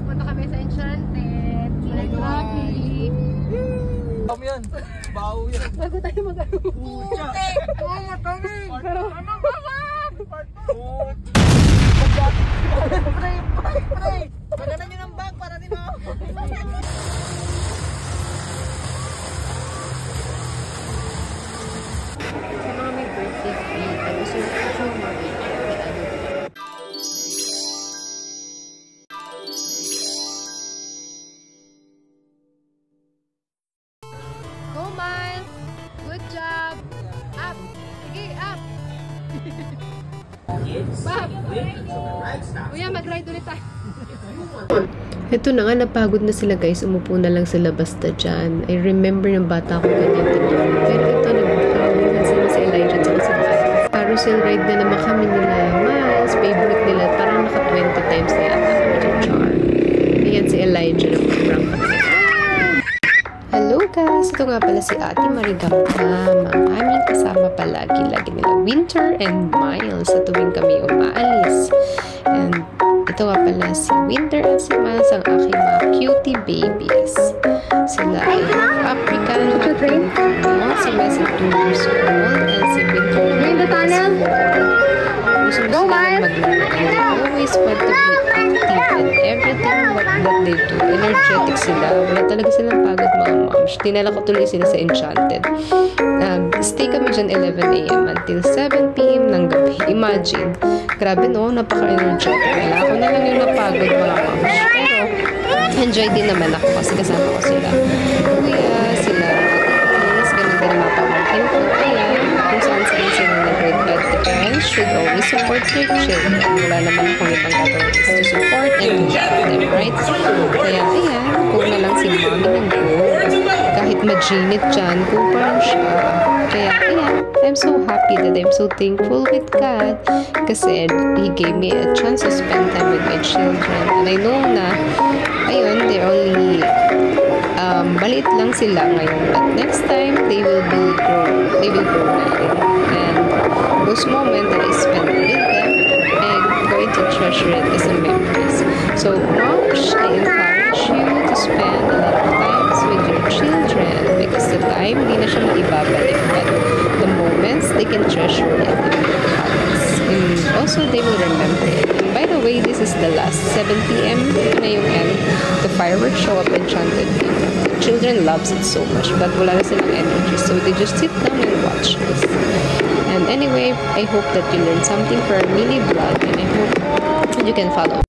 Punta kami sa Enchanted. Like traffic. Bawo yan. Bawo yan. Bago tayo mag-aro. Puti! Oo, mataling! Pero, Ano ba yan? Pre! Maganda nyo ng bag para di mo. sa mga may birthday fee, gusto ko mag-recharge. Go, Miles! Good job! Up! Sige, up! Bab! Kuya, mag-ride ulit tayo. Ito na nga, napagod na sila guys. Umupo na lang sila basta dyan. I remember ng bata ko ganyan din. Pero ito, nag-travel na sila si Elijah at si Miles. Carousel ride na naman kami nila. Miles, favorite nila. Parang naka 20 times na yata kami dyan, Char. Ayan si Elijah na prank kami. Hello guys! Ito nga pala si Ate Marigamgam. Ang aming kasama palagi. Lagi nila Winter and Miles sa tuwing kami umaalis. And ito nga pala si Winter and si Miles, ang aking mga cutie babies. Sila ay African, half Filipino. Si Miles ay 2 years old and si Winter ay 4. Gusto sila maglaro and they always want to be active in everything what they do. Energetic sila. Wala talaga silang pagod mga moms. Dinala ko tuloy sila sa Enchanted. Stay kami dyan 11 AM until 7 PM ng gabi. Imagine. Grabe no, napaka-energetic. Wala ako na lang yung napagod mga moms. Pero, enjoy din naman ako kasi kasama ko sila. Kuya, sila, atilis, ganun din ang mapamangkin ko. Kaya, kung saan sila nag-grade bed, the parents should always support their children. Wala naman akong ibang gagawin is to support and to love them, right? Kaya, ayan, kung na lang si mommy ng go. Kahit ma-ginit dyan, go pa rin siya. Kaya, ayan, I'm so happy that I'm so thankful with God kasi He gave me a chance to spend time with my children. And I know na, ayun, they're only, maliit lang sila ngayon. But next time, they will grow na rin. And those moments that I spend with them, I'm going to treasure it as a memories. So, moms, I encourage you to spend a lot of times with your children because the time, hindi na siya maibabalik. But the moments, they can treasure it in their hearts. And also, they will remember it. And by the way, this is the last 7 PM. Ito na yung end. The fireworks show up Enchanted. The children loves it so much, but wala na silang energy. So, they just sit down and watch this. And anyway, I hope that you learned something for our mini vlog. And I hope you can follow